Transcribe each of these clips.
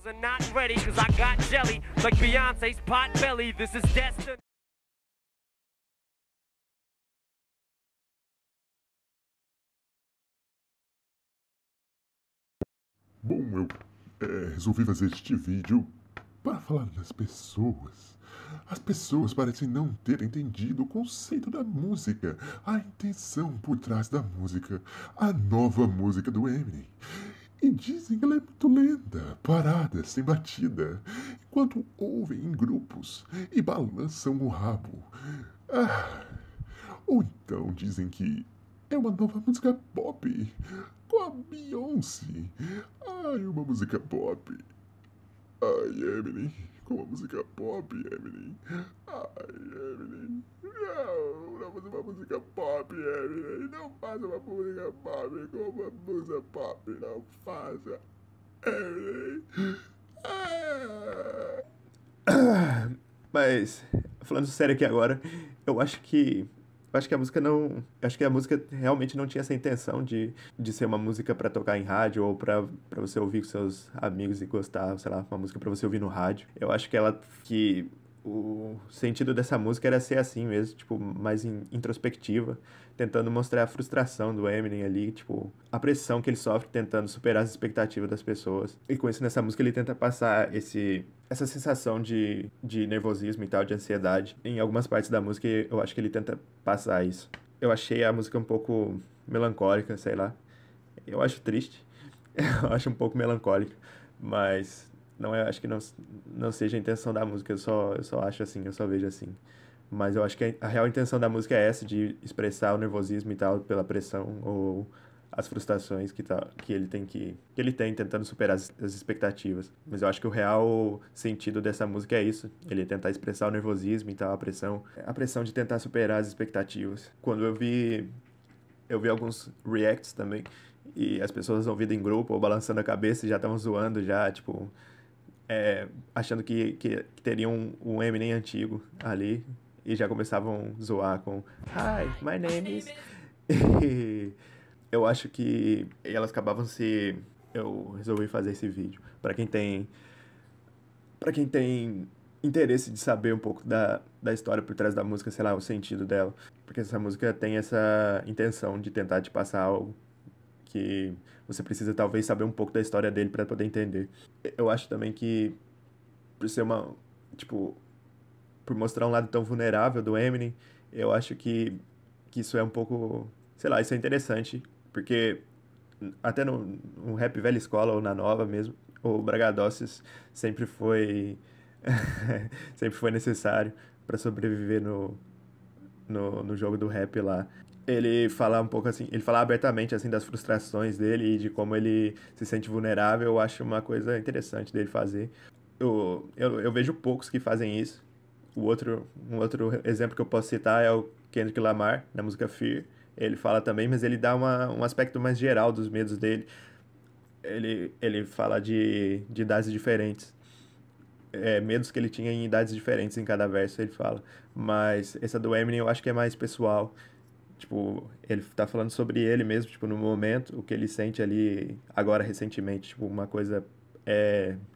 are not ready, cause I got jelly like Beyonce's pot belly. This is destined. Bom, eu resolvi fazer este vídeo para falar das pessoas. As pessoas parecem não ter entendido o conceito da música, a intenção por trás da música, a nova música do Eminem. E dizem que ela é muito lenta, parada, sem batida, enquanto ouvem em grupos e balançam o rabo. Ou então dizem que é uma nova música pop, com a Beyoncé. Ai, uma música pop. Ai, Eminem, com uma música pop, Eminem. Ai, Eminem. Não faça uma música pop, Eminem. Não faça uma música pop com uma música pop. Não faça, Eminem. Mas, falando sério aqui agora, eu acho que a música não. Eu acho que a música realmente não tinha essa intenção de ser uma música pra tocar em rádio ou pra você ouvir com seus amigos e gostar, sei lá, uma música pra você ouvir no rádio. Eu acho que o sentido dessa música era ser assim mesmo, tipo, mais introspectiva, tentando mostrar a frustração do Eminem ali, tipo, a pressão que ele sofre tentando superar as expectativas das pessoas. E com isso, nessa música, ele tenta passar essa sensação de nervosismo e tal, de ansiedade. Em algumas partes da música, eu acho que ele tenta passar isso. Eu achei a música um pouco melancólica, sei lá. Eu acho triste. Eu acho um pouco melancólica, mas não é, acho que não seja a intenção da música, eu só acho assim, eu só vejo assim. Mas eu acho que a real intenção da música é essa, de expressar o nervosismo e tal, pela pressão ou as frustrações que ele tem tentando superar as expectativas. Mas eu acho que o real sentido dessa música é isso, ele tentar expressar o nervosismo e tal, a pressão de tentar superar as expectativas. Quando eu vi alguns reacts também, e as pessoas ouvindo em grupo ou balançando a cabeça e já estavam zoando já, tipo, achando que teriam um Eminem antigo ali, e já começavam a zoar com Hi, my name is... E eu acho que elas acabavam se... Eu resolvi fazer esse vídeo para quem tem interesse de saber um pouco da história por trás da música, sei lá, o sentido dela. Porque essa música tem essa intenção de tentar te passar algo que você precisa talvez saber um pouco da história dele para poder entender. Eu acho também que por ser tipo, por mostrar um lado tão vulnerável do Eminem, eu acho que isso é um pouco, sei lá, isso é interessante, porque até no rap velha escola ou na nova mesmo, o Bragadoces sempre foi sempre foi necessário para sobreviver no jogo do rap lá. Ele fala um pouco assim, ele fala abertamente assim das frustrações dele e de como ele se sente vulnerável, eu acho uma coisa interessante dele fazer. Eu vejo poucos que fazem isso. Um outro exemplo que eu posso citar é o Kendrick Lamar, na música Fear. Ele fala também, mas ele dá um aspecto mais geral dos medos dele. Ele fala de idades diferentes. Medos que ele tinha em idades diferentes em cada verso, ele fala. Mas essa do Eminem eu acho que é mais pessoal. Tipo, ele tá falando sobre ele mesmo, tipo, no momento, o que ele sente ali agora recentemente, tipo, uma coisa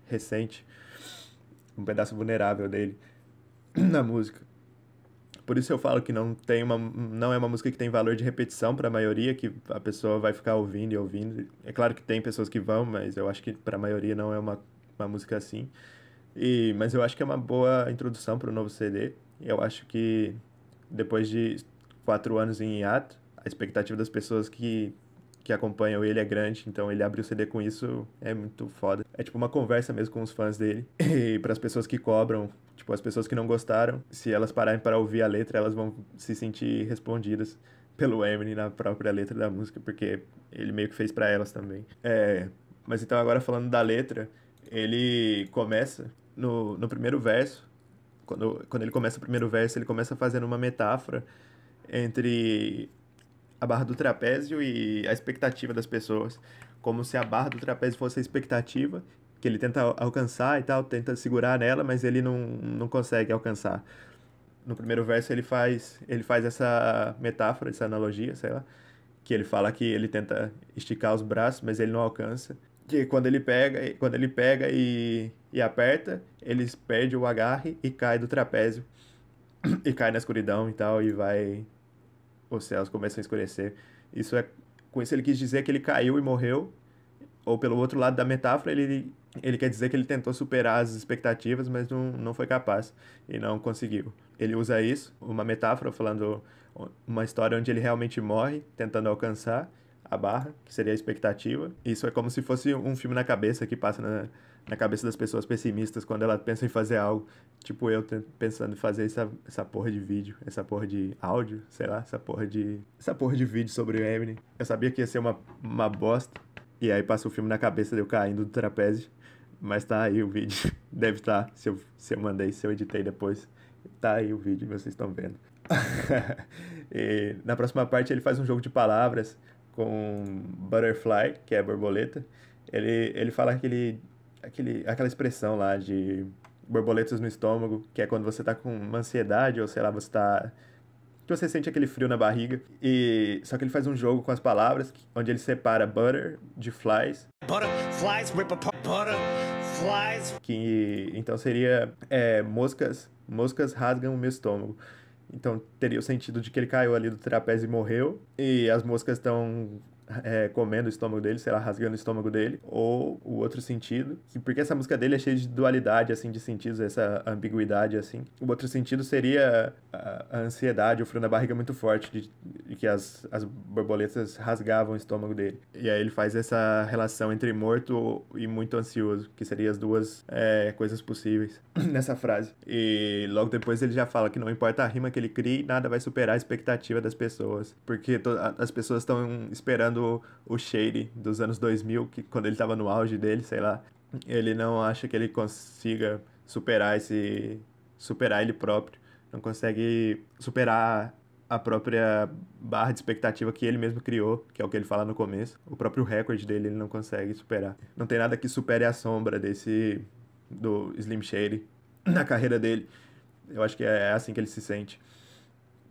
recente, um pedaço vulnerável dele na música. Por isso eu falo que não é uma música que tem valor de repetição para a maioria, que a pessoa vai ficar ouvindo e ouvindo. É claro que tem pessoas que vão, mas eu acho que para a maioria não é uma música assim. Mas eu acho que é uma boa introdução para o novo CD. Eu acho que depois de 4 anos em hiato, a expectativa das pessoas que acompanham ele é grande, então ele abrir o CD com isso é muito foda. É tipo uma conversa mesmo com os fãs dele. E para as pessoas que cobram, tipo, as pessoas que não gostaram, se elas pararem para ouvir a letra, elas vão se sentir respondidas pelo Eminem na própria letra da música, porque ele meio que fez para elas também. Mas então agora falando da letra, ele começa no primeiro verso. Quando ele começa o primeiro verso, ele começa fazendo uma metáfora entre a barra do trapézio e a expectativa das pessoas. Como se a barra do trapézio fosse a expectativa, que ele tenta alcançar e tal, tenta segurar nela, mas ele não consegue alcançar. No primeiro verso ele faz essa metáfora, essa analogia, sei lá, que ele fala que ele tenta esticar os braços, mas ele não alcança. Que quando ele pega e aperta, eles perdem o agarre e cai do trapézio. E cai na escuridão e tal, e vai. Os céus começam a escurecer. Isso é. Com isso ele quis dizer que ele caiu e morreu. Ou pelo outro lado da metáfora, ele quer dizer que ele tentou superar as expectativas, mas não foi capaz e não conseguiu. Ele usa isso, uma metáfora, falando uma história onde ele realmente morre, tentando alcançar a barra, que seria a expectativa. Isso é como se fosse um filme na cabeça que passa na cabeça das pessoas pessimistas quando ela pensa em fazer algo. Tipo eu pensando em fazer essa porra de vídeo, essa porra de áudio, sei lá, essa porra de vídeo sobre o Eminem. Eu sabia que ia ser uma bosta. E aí passa o filme na cabeça de eu caindo do trapézio. Mas tá aí o vídeo. Deve estar, se eu mandei, se eu editei depois. Tá aí o vídeo, vocês estão vendo. E na próxima parte ele faz um jogo de palavras com butterfly, que é borboleta. Ele fala aquela expressão lá de borboletas no estômago, que é quando você tá com uma ansiedade, ou sei lá, que você sente aquele frio na barriga. E só que ele faz um jogo com as palavras, onde ele separa butter de flies. Butterflies rip apart butterflies. Que então seria moscas rasgam o meu estômago. Então teria o sentido de que ele caiu ali do trapézio e morreu. E as moscas estão comendo o estômago dele, sei lá, rasgando o estômago dele. Ou o outro sentido, porque essa música dele é cheia de dualidade, assim, de sentidos, essa ambiguidade, assim. O outro sentido seria a ansiedade, o frio na barriga muito forte, de que as borboletas rasgavam o estômago dele. E aí ele faz essa relação entre morto e muito ansioso, que seriam as duas coisas possíveis nessa frase. E logo depois ele já fala que não importa a rima que ele crie, nada vai superar a expectativa das pessoas, porque as pessoas estão esperando o Shady dos anos 2000, que quando ele tava no auge dele, sei lá, ele não acha que ele consiga superar ele próprio, não consegue superar a própria barra de expectativa que ele mesmo criou, que é o que ele fala no começo. O próprio recorde dele ele não consegue superar. Não tem nada que supere a sombra do Slim Shady na carreira dele. Eu acho que é assim que ele se sente.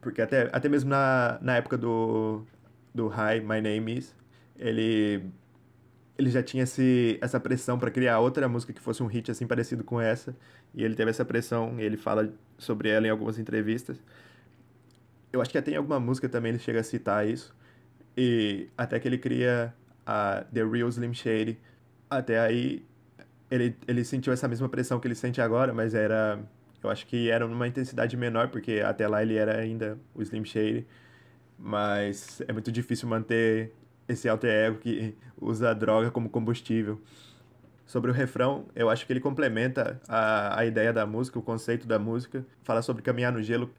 Porque até mesmo na época do Hi, My Name Is, ele já tinha essa pressão para criar outra música que fosse um hit assim parecido com essa, e ele teve essa pressão, e ele fala sobre ela em algumas entrevistas. Eu acho que até em alguma música também ele chega a citar isso, e até que ele cria a The Real Slim Shady. Até aí ele sentiu essa mesma pressão que ele sente agora, mas eu acho que era numa intensidade menor, porque até lá ele era ainda o Slim Shady. Mas é muito difícil manter esse alter ego que usa a droga como combustível. Sobre o refrão, eu acho que ele complementa a ideia da música, o conceito da música. Fala sobre caminhar no gelo,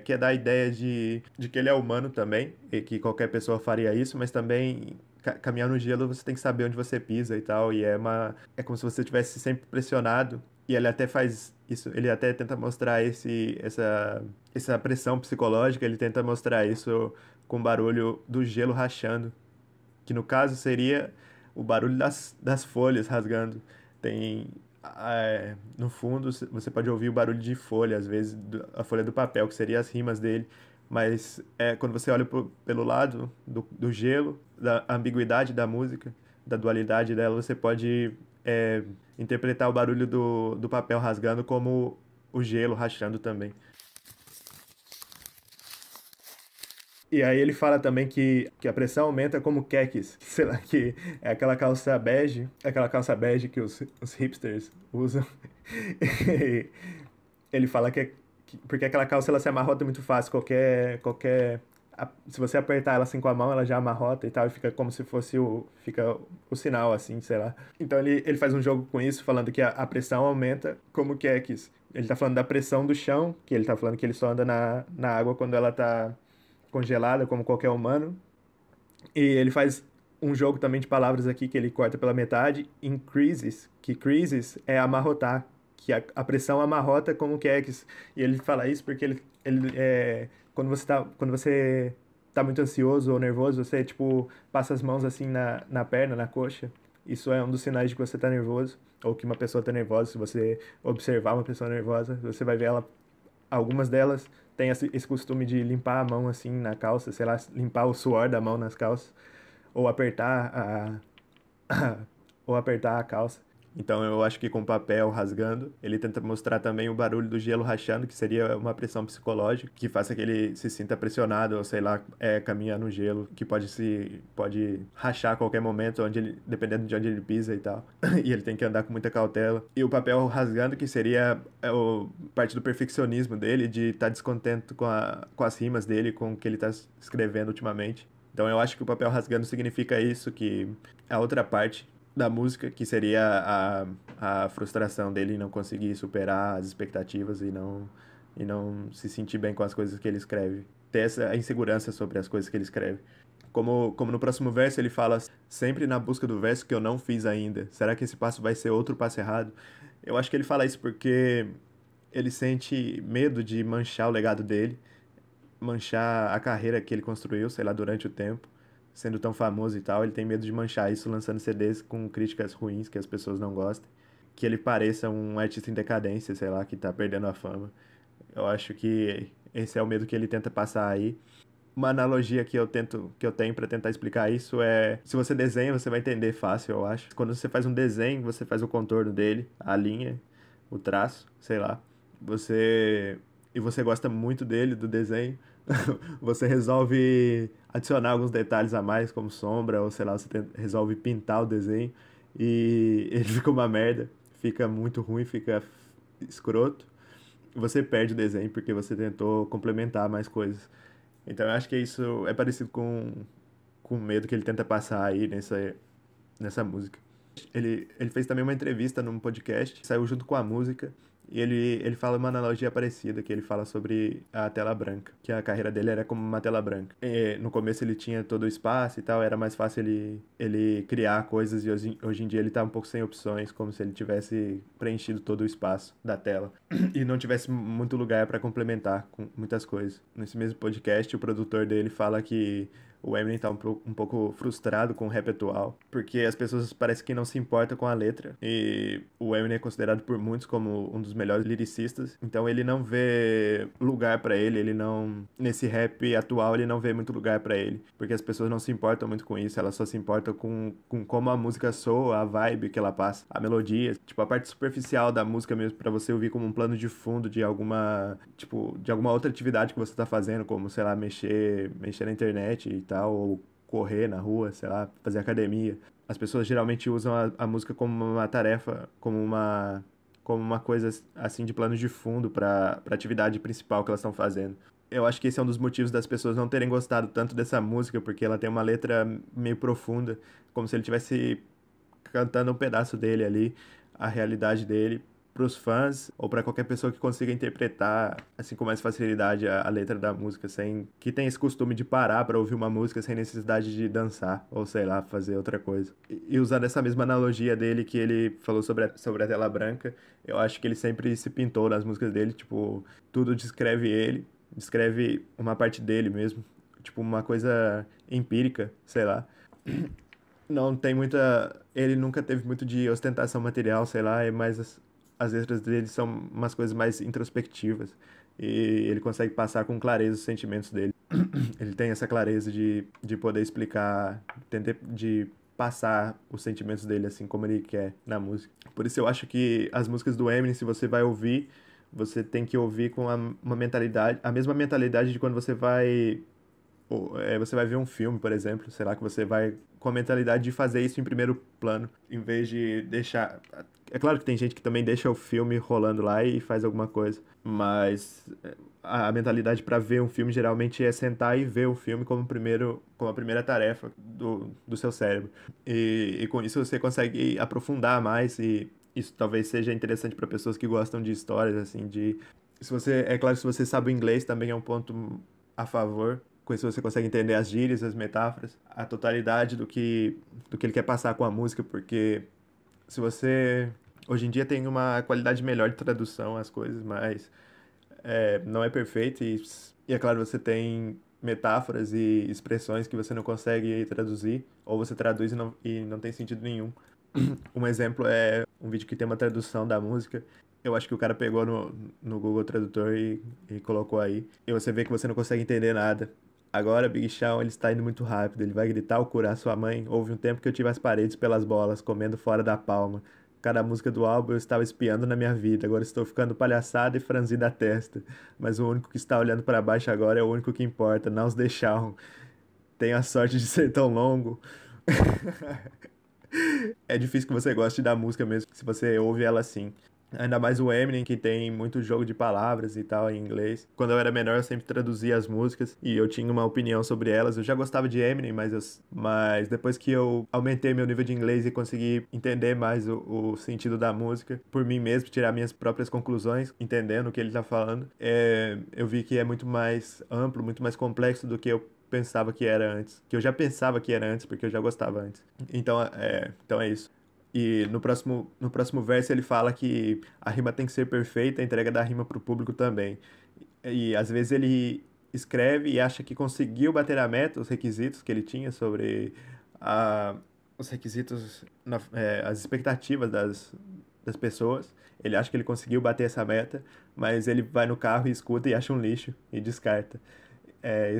que é dar a ideia de que ele é humano também, e que qualquer pessoa faria isso, mas também caminhar no gelo você tem que saber onde você pisa e tal, e é como se você estivesse sempre pressionado. E ele até faz isso, ele até tenta mostrar essa pressão psicológica, ele tenta mostrar isso com o barulho do gelo rachando, que no caso seria o barulho das folhas rasgando. No fundo, você pode ouvir o barulho de folha, às vezes a folha do papel, que seria as rimas dele, mas quando você olha pelo lado do gelo, da ambiguidade da música, da dualidade dela, você pode interpretar o barulho do papel rasgando como o gelo rachando também. E aí ele fala também que a pressão aumenta como khakis, sei lá, que é aquela calça bege que os hipsters usam. E ele fala porque aquela calça ela se amarrota muito fácil, se você apertar ela assim com a mão, ela já amarrota e tal, e fica como se fosse fica o sinal, assim, sei lá. Então ele faz um jogo com isso, falando que a pressão aumenta como khakis. Ele tá falando da pressão do chão, que ele tá falando que ele só anda na água quando ela tá congelada, como qualquer humano. E ele faz um jogo também de palavras aqui, que ele corta pela metade, increases, que creases é amarrotar, que a pressão amarrota como khakis. E ele fala isso porque quando você tá muito ansioso ou nervoso, você, tipo, passa as mãos assim na perna, na coxa. Isso é um dos sinais de que você tá nervoso, ou que uma pessoa tá nervosa. Se você observar uma pessoa nervosa, você vai ver algumas delas têm esse costume de limpar a mão assim na calça, sei lá, limpar o suor da mão nas calças, ou apertar ou apertar a calça. Então eu acho que com o papel rasgando, ele tenta mostrar também o barulho do gelo rachando, que seria uma pressão psicológica, que faça que ele se sinta pressionado, ou sei lá, caminhar no gelo, que pode rachar a qualquer momento, dependendo de onde ele pisa e tal. E ele tem que andar com muita cautela. E o papel rasgando, que seria parte do perfeccionismo dele, de estar descontente com as rimas dele, com o que ele está escrevendo ultimamente. Então eu acho que o papel rasgando significa isso, que a outra parte da música, que seria a frustração dele em não conseguir superar as expectativas e não se sentir bem com as coisas que ele escreve. Ter essa insegurança sobre as coisas que ele escreve. Como no próximo verso ele fala, sempre na busca do verso que eu não fiz ainda. Será que esse passo vai ser outro passo errado? Eu acho que ele fala isso porque ele sente medo de manchar o legado dele, manchar a carreira que ele construiu, sei lá, durante o tempo, sendo tão famoso e tal. Ele tem medo de manchar isso lançando CDs com críticas ruins que as pessoas não gostem, que ele pareça um artista em decadência, sei lá, que tá perdendo a fama. Eu acho que esse é o medo que ele tenta passar aí. Uma analogia que eu tenho para tentar explicar isso é, se você desenha, você vai entender fácil, eu acho. Quando você faz um desenho, você faz o contorno dele, a linha, o traço, sei lá. E você gosta muito dele, do desenho, você resolve adicionar alguns detalhes a mais, como sombra, ou sei lá, resolve pintar o desenho e ele fica uma merda, fica muito ruim, fica escroto. Você perde o desenho porque você tentou complementar mais coisas. Então eu acho que isso é parecido com o medo que ele tenta passar aí nessa música. Ele fez também uma entrevista num podcast, saiu junto com a música, e ele fala uma analogia parecida, que ele fala sobre a tela branca, que a carreira dele era como uma tela branca. E no começo ele tinha todo o espaço e tal, era mais fácil ele criar coisas, e hoje em dia ele tá um pouco sem opções, como se ele tivesse preenchido todo o espaço da tela e não tivesse muito lugar para complementar com muitas coisas. Nesse mesmo podcast, o produtor dele fala que o Eminem tá um pouco frustrado com o rap atual, porque as pessoas parecem que não se importam com a letra. E o Eminem é considerado por muitos como um dos melhores lyricistas. Então ele não vê lugar pra ele não... Nesse rap atual, ele não vê muito lugar pra ele. Porque as pessoas não se importam muito com isso, elas só se importam com como a música soa, a vibe que ela passa, a melodia. Tipo, a parte superficial da música mesmo, pra você ouvir como um plano de fundo de alguma outra atividade que você tá fazendo, como, sei lá, mexer na internet e tal, ou correr na rua, sei lá, fazer academia. As pessoas geralmente usam a música como uma tarefa, como uma coisa assim de plano de fundo para atividade principal que elas estão fazendo. Eu acho que esse é um dos motivos das pessoas não terem gostado tanto dessa música, porque ela tem uma letra meio profunda, como se ele estivesse cantando um pedaço dele ali, a realidade dele, para os fãs ou para qualquer pessoa que consiga interpretar assim com mais facilidade a letra da música, sem que tenha esse costume de parar para ouvir uma música sem necessidade de dançar ou sei lá, fazer outra coisa. E usando essa mesma analogia dele que ele falou sobre a tela branca, eu acho que ele sempre se pintou nas músicas dele, tipo, tudo descreve ele, descreve uma parte dele mesmo, tipo uma coisa empírica, sei lá. Não tem muita... Ele nunca teve muito de ostentação material, sei lá, é mais... As letras dele são umas coisas mais introspectivas. E ele consegue passar com clareza os sentimentos dele. Ele tem essa clareza de poder explicar, de passar os sentimentos dele assim como ele quer na música. Por isso eu acho que as músicas do Eminem, se você vai ouvir, você tem que ouvir com uma mentalidade, a mesma mentalidade de quando você vai ver um filme, por exemplo, sei lá, que você vai com a mentalidade de fazer isso em primeiro plano, em vez de deixar... É claro que tem gente que também deixa o filme rolando lá e faz alguma coisa, mas a mentalidade para ver um filme geralmente é sentar e ver o filme como a primeira tarefa do seu cérebro. E com isso você consegue aprofundar mais, e isso talvez seja interessante para pessoas que gostam de histórias, assim, é claro que se você sabe o inglês também é um ponto a favor. Com isso você consegue entender as gírias, as metáforas, a totalidade do que ele quer passar com a música, porque se você... Hoje em dia tem uma qualidade melhor de tradução às coisas, mas não é perfeito e é claro, você tem metáforas e expressões que você não consegue traduzir, ou você traduz e não tem sentido nenhum. Um exemplo é um vídeo que tem uma tradução da música. Eu acho que o cara pegou no Google Tradutor e colocou aí. E você vê que você não consegue entender nada. Agora, Big Sean, ele está indo muito rápido. Ele vai gritar ou curar sua mãe. Houve um tempo que eu tive as paredes pelas bolas, comendo fora da palma. Cada música do álbum eu estava espiando na minha vida. Agora estou ficando palhaçada e franzindo a testa. Mas o único que está olhando para baixo agora é o único que importa. Não os deixaram. Tenho a sorte de ser tão longo. É difícil que você goste da música mesmo, se você ouve ela assim. Ainda mais o Eminem, que tem muito jogo de palavras e tal em inglês. Quando eu era menor, eu sempre traduzia as músicas e eu tinha uma opinião sobre elas. Eu já gostava de Eminem, mas depois que eu aumentei meu nível de inglês e consegui entender mais o sentido da música, por mim mesmo, tirar minhas próprias conclusões, entendendo o que ele tá falando, eu vi que é muito mais amplo, muito mais complexo do que eu pensava que era antes. Que eu já pensava que era antes, porque eu já gostava antes. Então é isso. E no próximo verso ele fala que a rima tem que ser perfeita, a entrega da rima pro público também. E às vezes ele escreve e acha que conseguiu bater a meta, os requisitos que ele tinha sobre os requisitos, as expectativas das pessoas. Ele acha que ele conseguiu bater essa meta, mas ele vai no carro e escuta e acha um lixo e descarta.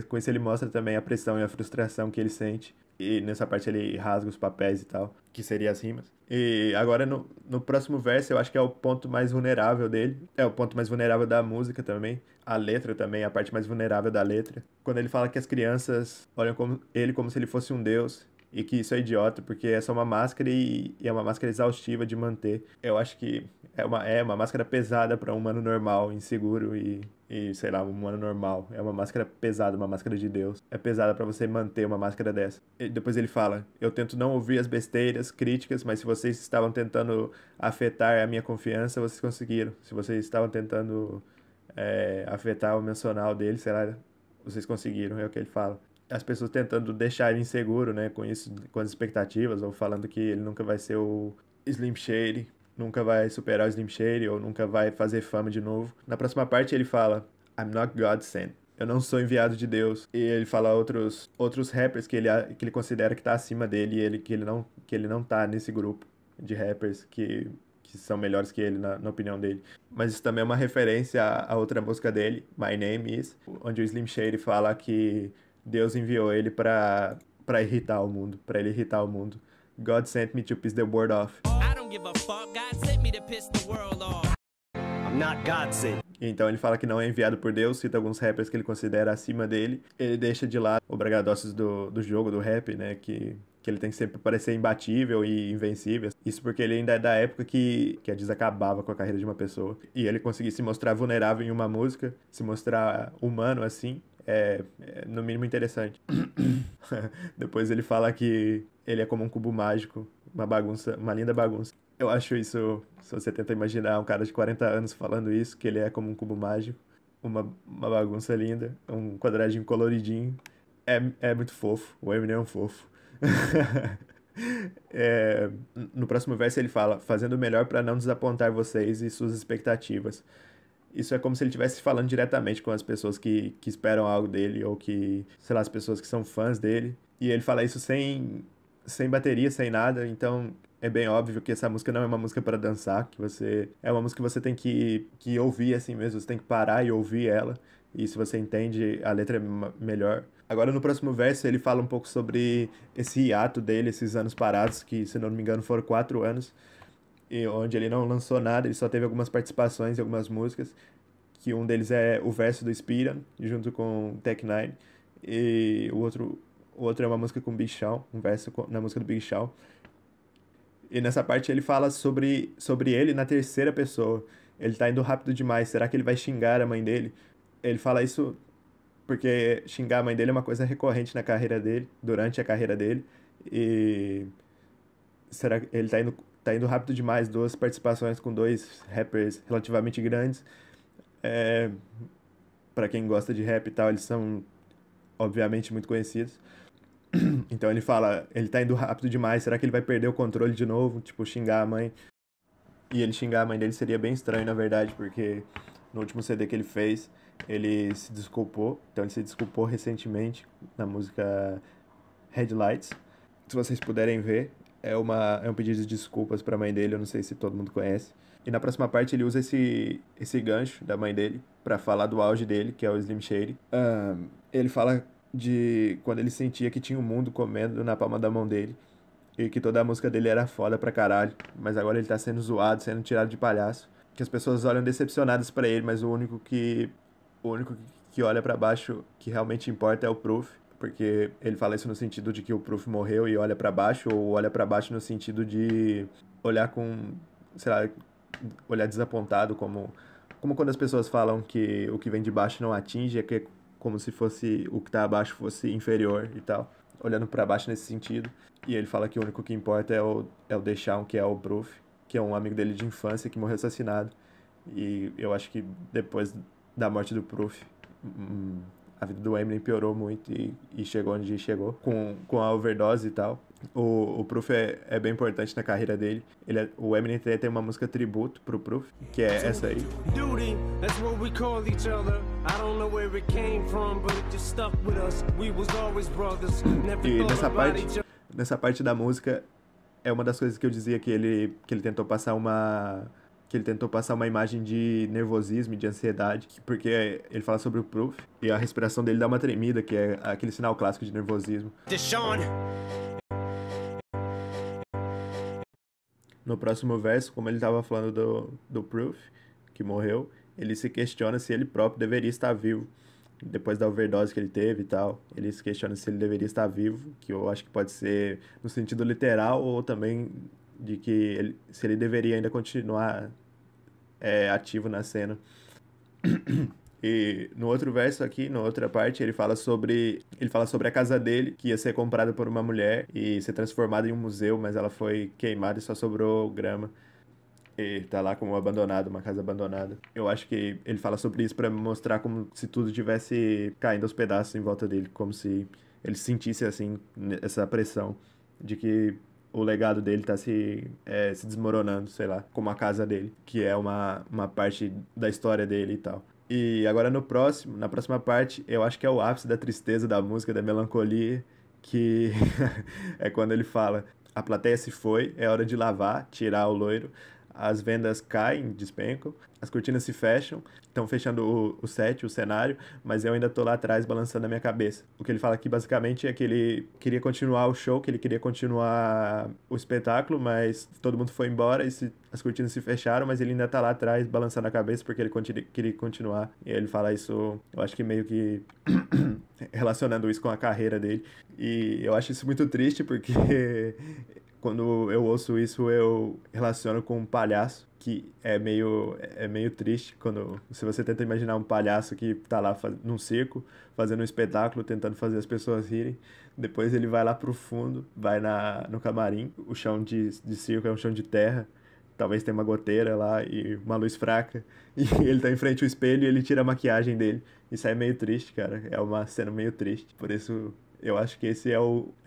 Com isso ele mostra também a pressão e a frustração que ele sente. E nessa parte ele rasga os papéis e tal, que seria as rimas. E agora no próximo verso eu acho que é o ponto mais vulnerável dele. É o ponto mais vulnerável da música também. A letra também, a parte mais vulnerável da letra. Quando ele fala que as crianças olham ele como se ele fosse um deus. E que isso é idiota, porque é só uma máscara e é uma máscara exaustiva de manter. Eu acho que é uma máscara pesada para um humano normal, inseguro e sei lá, um humano normal. É uma máscara pesada, uma máscara de Deus. É pesada para você manter uma máscara dessa. E depois ele fala, eu tento não ouvir as besteiras, críticas, mas se vocês estavam tentando afetar a minha confiança, vocês conseguiram. Se vocês estavam tentando afetar o mencional dele, sei lá, vocês conseguiram, é o que ele fala. As pessoas tentando deixar ele inseguro, né, com isso, com as expectativas, ou falando que ele nunca vai ser o Slim Shady, nunca vai superar o Slim Shady, ou nunca vai fazer fama de novo. Na próxima parte ele fala, I'm not God sent. Eu não sou enviado de Deus. E ele fala outros rappers que ele considera que tá acima dele, e que ele não tá nesse grupo de rappers que são melhores que ele, na opinião dele. Mas isso também é uma referência a outra música dele, My Name Is, onde o Slim Shady fala que Deus enviou ele pra irritar o mundo, pra ele irritar o mundo. God sent me to piss the world off. I don't give a fuck. God sent me to piss the world off. I'm not God sent. Então ele fala que não é enviado por Deus, cita alguns rappers que ele considera acima dele. Ele deixa de lado o braggadocious do jogo, do rap, né, que ele tem que sempre parecer imbatível e invencível. Isso porque ele ainda é da época que a Diz acabava com a carreira de uma pessoa. E ele conseguir se mostrar vulnerável em uma música, se mostrar humano assim, é no mínimo interessante. Depois ele fala que ele é como um cubo mágico, uma bagunça, uma linda bagunça. Eu acho isso, se você tenta imaginar um cara de 40 anos falando isso, que ele é como um cubo mágico, uma bagunça linda, um quadradinho coloridinho, é muito fofo, o Eminem é um fofo. No próximo verso ele fala, fazendo o melhor para não desapontar vocês e suas expectativas. Isso é como se ele estivesse falando diretamente com as pessoas que esperam algo dele, ou que, sei lá, as pessoas que são fãs dele. E ele fala isso sem bateria, sem nada, então é bem óbvio que essa música não é uma música para dançar, é uma música que você tem que ouvir assim mesmo, você tem que parar e ouvir ela, e se você entende, a letra é melhor. Agora no próximo verso ele fala um pouco sobre esse hiato dele, esses anos parados, que se não me engano foram 4 anos, e onde ele não lançou nada, ele só teve algumas participações em algumas músicas, que um deles é o verso do Spiran, junto com Tech Nine, e o outro é uma música com Big Sean, um verso na música do Big Sean. E nessa parte ele fala sobre ele na terceira pessoa. Ele tá indo rápido demais, será que ele vai xingar a mãe dele? Ele fala isso porque xingar a mãe dele é uma coisa recorrente na carreira dele, durante a carreira dele, e será que ele tá indo rápido demais, 2 participações com 2 rappers relativamente grandes. Pra quem gosta de rap e tal, eles são obviamente muito conhecidos. Então ele fala, ele tá indo rápido demais, será que ele vai perder o controle de novo? Tipo, xingar a mãe. E ele xingar a mãe dele seria bem estranho, na verdade, porque no último CD que ele fez, ele se desculpou. Então ele se desculpou recentemente na música Headlights. Se vocês puderem ver, é um pedido de desculpas pra mãe dele, eu não sei se todo mundo conhece. E na próxima parte ele usa esse gancho da mãe dele pra falar do auge dele, que é o Slim Shady. Ele fala de quando ele sentia que tinha o mundo comendo na palma da mão dele. E que toda a música dele era foda pra caralho. Mas agora ele tá sendo zoado, sendo tirado de palhaço. Que as pessoas olham decepcionadas pra ele, mas o único que olha pra baixo que realmente importa é o Proof. Porque ele fala isso no sentido de que o Proof morreu e olha pra baixo, ou olha pra baixo no sentido de olhar com, sei lá, olhar desapontado, como quando as pessoas falam que o que vem de baixo não atinge, é que é como se fosse o que tá abaixo fosse inferior e tal. Olhando pra baixo nesse sentido. E ele fala que o único que importa é o Deshaun, que é o Proof, que é um amigo dele de infância que morreu assassinado. E eu acho que depois da morte do Proof, a vida do Eminem piorou muito e chegou onde chegou, com a overdose e tal. O Proof é bem importante na carreira dele. O Eminem tem uma música tributo pro Proof, que é essa aí. Duty, that's what we call each other. I don't know where it came from, but it just stuck with us. We was always brothers. Never E thought about each other. nessa parte da música é uma das coisas que eu dizia que ele tentou passar uma imagem de nervosismo e de ansiedade, porque ele fala sobre o Proof e a respiração dele dá uma tremida, que é aquele sinal clássico de nervosismo. Deshaun. No próximo verso, como ele estava falando do Proof, que morreu, ele se questiona se ele próprio deveria estar vivo. Depois da overdose que ele teve e tal, ele se questiona se ele deveria estar vivo, que eu acho que pode ser no sentido literal, ou também de que se ele deveria ainda continuar ativo na cena. E no outro verso aqui, na outra parte, ele fala sobre a casa dele, que ia ser comprada por uma mulher e ser transformada em um museu, mas ela foi queimada e só sobrou grama. E tá lá como abandonado, uma casa abandonada. Eu acho que ele fala sobre isso pra mostrar como se tudo tivesse caindo aos pedaços em volta dele, como se ele sentisse, assim, essa pressão de que o legado dele tá se desmoronando, sei lá, como a casa dele, que é uma parte da história dele e tal. E agora na próxima parte, eu acho que é o ápice da tristeza da música, da melancolia, que é quando ele fala: a plateia se foi, é hora de lavar, tirar o loiro, as vendas caem, despencam, as cortinas se fecham, estão fechando o set, o cenário, mas eu ainda tô lá atrás balançando a minha cabeça. O que ele fala aqui basicamente é que ele queria continuar o show, que ele queria continuar o espetáculo, mas todo mundo foi embora e as cortinas se fecharam, mas ele ainda tá lá atrás balançando a cabeça porque ele queria continuar. E ele fala isso, eu acho que meio que relacionando isso com a carreira dele. E eu acho isso muito triste porque quando eu ouço isso, eu relaciono com um palhaço, que é meio triste se você tenta imaginar um palhaço que tá lá num circo, fazendo um espetáculo, tentando fazer as pessoas rirem. Depois ele vai lá pro fundo, vai no camarim, o chão de circo é um chão de terra, talvez tenha uma goteira lá e uma luz fraca, e ele tá em frente ao espelho e ele tira a maquiagem dele. Isso é meio triste, cara, é uma cena meio triste, por isso eu acho que esse é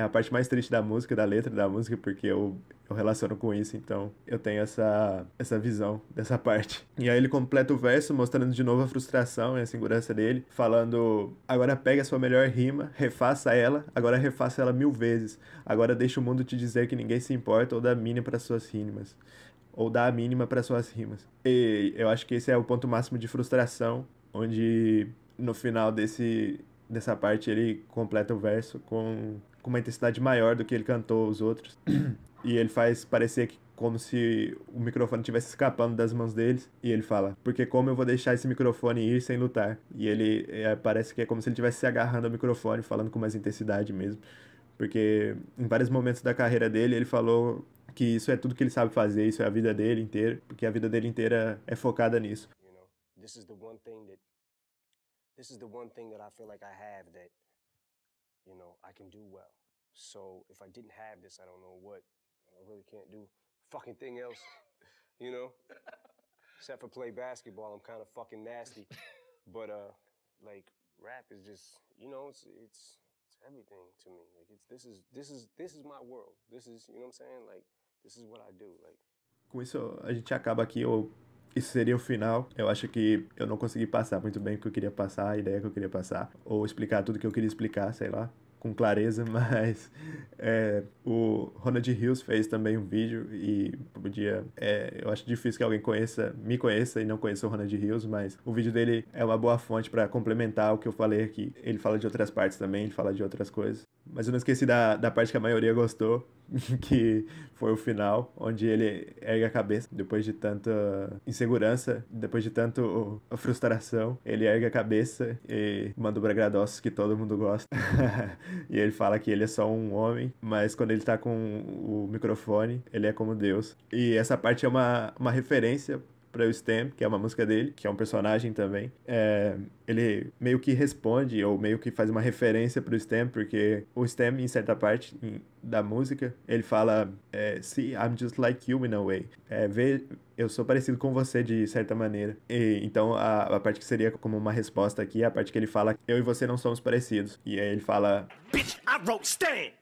a parte mais triste da música, da letra da música, porque eu relaciono com isso, então eu tenho essa visão dessa parte. E aí ele completa o verso mostrando de novo a frustração e a insegurança dele, falando: agora pega a sua melhor rima, refaça ela, agora refaça ela 1000 vezes, agora deixa o mundo te dizer que ninguém se importa ou dá mínima para suas rimas. Ou dá a mínima para suas rimas. E eu acho que esse é o ponto máximo de frustração, onde no final dessa parte ele completa o verso com uma intensidade maior do que ele cantou os outros. E ele faz parecer como se o microfone estivesse escapando das mãos deles. E ele fala: porque como eu vou deixar esse microfone ir sem lutar? E ele parece que é como se ele estivesse se agarrando ao microfone, falando com mais intensidade mesmo. Porque em vários momentos da carreira dele, ele falou que isso é tudo que ele sabe fazer, isso é a vida dele inteira, porque a vida dele inteira é focada nisso. You know, this is the one thing that I feel like I have that, you know, I can do well. So if I didn't have this, I don't know what. I really can't do fucking thing else, you know? Except for play basketball, I'm kind of fucking nasty. But like rap is just, you know, it's everything to me. Like this is my world. This is, you know what I'm saying? Like this is what I do. Like. Com isso a gente acaba aqui, isso seria o final. Eu acho que eu não consegui passar muito bem o que eu queria passar, a ideia que eu queria passar, ou explicar tudo que eu queria explicar, sei lá, com clareza, mas o Ronald Hills fez também um vídeo e eu acho difícil que alguém me conheça e não conheça o Ronald Hills, mas o vídeo dele é uma boa fonte para complementar o que eu falei aqui. Ele fala de outras partes também, ele fala de outras coisas. Mas eu não esqueci da parte que a maioria gostou, que foi o final, onde ele ergue a cabeça depois de tanta insegurança, depois de tanta frustração. Ele ergue a cabeça e manda o bragradossos que todo mundo gosta. E ele fala que ele é só um homem, mas quando ele tá com o microfone, ele é como Deus. E essa parte é uma referência para o Stem, que é uma música dele, que é um personagem também. Ele meio que responde, ou meio que faz uma referência pro Stem, porque o Stem, em certa parte da música, ele fala, see, I'm just like you in a way. Eu sou parecido com você de certa maneira. E, então, a parte que seria como uma resposta aqui é a parte que ele fala, eu e você não somos parecidos. E aí ele fala, Bitch, I wrote Stan!